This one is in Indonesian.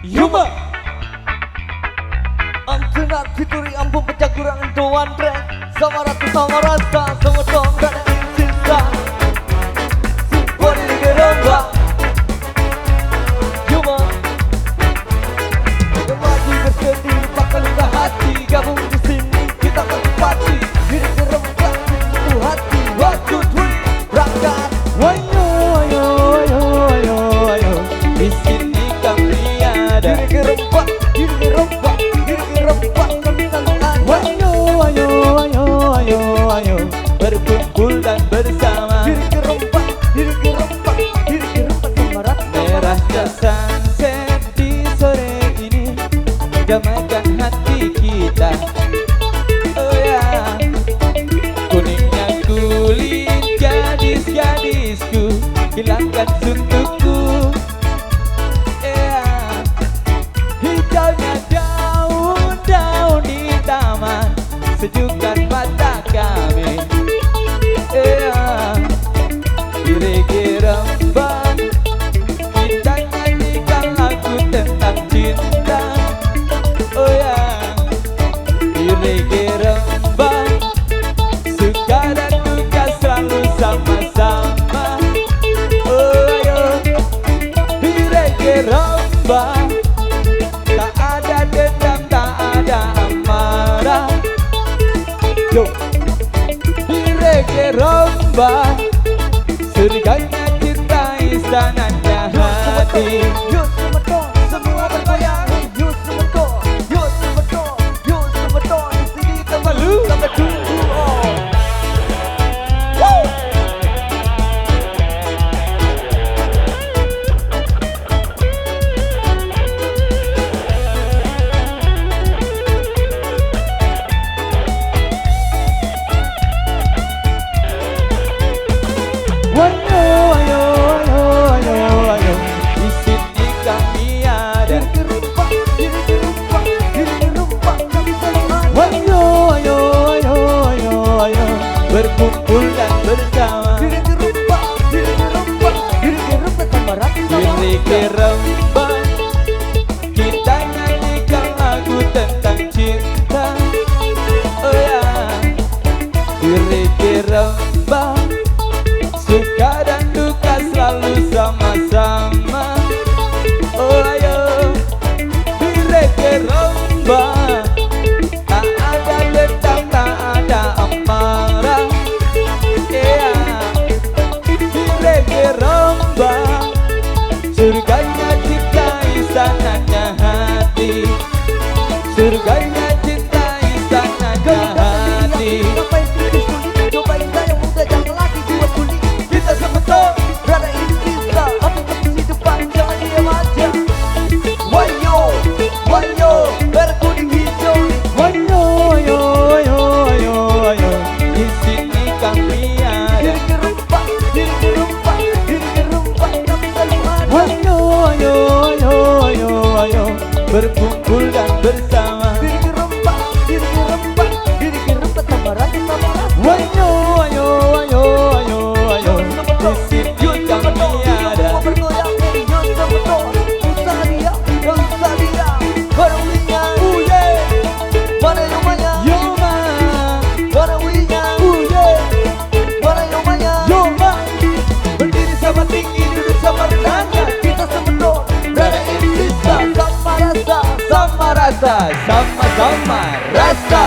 Yuma Ampunan fituri ampun pecah kurang doan rek. Sama ratu sama rasa sama dong gak ada yang sisa. Simponi di geromba Yuma Kembali bersedih lupakan luka hati. Gabung di sini kita menikmati. Diri geromba itu hati. Waktu tuli berangkat. Wayo, wayo, wayo, wayo, wayo. Di sini kami ada. Diri geromba, diri geromba, diri geromba kami selalu ada. Wayo, wayo, wayo, wayo, wayo. Berkumpul dan bersama. Diri geromba, diri geromba, diri geromba sama rata. Merahnya sunset di sore ini damaikan hati kita. Oh ya, kuningnya kulit gadis-gadisku, hilangkan suntukku. Yeah. Hijaunya daun-daun di taman, sejukkan mata kami. Yeah. Irigi rembang, kita nyanyikan lagu tentang cinta. Oh ya, irigi rembang, suka dan duka selalu sama-sama. Oh yo, irigi rembang, tak ada dendam, tak ada amarah. Yo, irigi rembang, surganya cinta, istananya hati. Yuk semeton, semua bergoyang. Yuk semeton, yuk semeton, yuk semeton. Di sini tempat lu sampai tunggu. Woo! Wayo, wayo, wayo, wayo, wayo. Di sini kami ada. Diri geromba, diri geromba, diri geromba kami selalu ada. Wayo, wayo, wayo, wayo, wayo. Berkumpul dan bersama. Diri geromba, diri geromba, diri geromba sama rata. Irigi rembang, kita nyanyikan lagu tentang cinta. Oh ya, irigi rembang, suka dan duka selalu sama-sama. Oh ayo, irigi rembang, tak ada dendam, tak ada amarah. Yeah, irigi rembang, surganya cinta, istananya hati. Surganya cinta, istananya hati. Ngapain pikir sulit? Cobain dah yang muda, jangan lagi buat kulit. Kita semeton, berada ini kita. Ambil posisi depan, jangan diam aja. Wayo, wayo, berkuning hijau. Wayo, wayo, wayo, wayo, wayo. Di sini kami ada. Diri geromba, diri geromba, diri geromba kami selalu ada. Wayo, wayo, wayo, wayo, wayo. Berkumpul dan bersama. Diri geromba, diri geromba, diri geromba sama rata sama rata. Wayo, wayo, wayo, wayo, wayo. Di sini kami ada. Semua bergoyang, yuk semeton. Usaha dia, usaha dia. Barunya, mana yomanya? Yoma, Barunya, mana yomanya? Yoma. Berdiri sama tinggi, duduk sama rendahnya. Kita semeton, berada ini bisa. Sama rasa, Sama rasa, sama-sama rasa.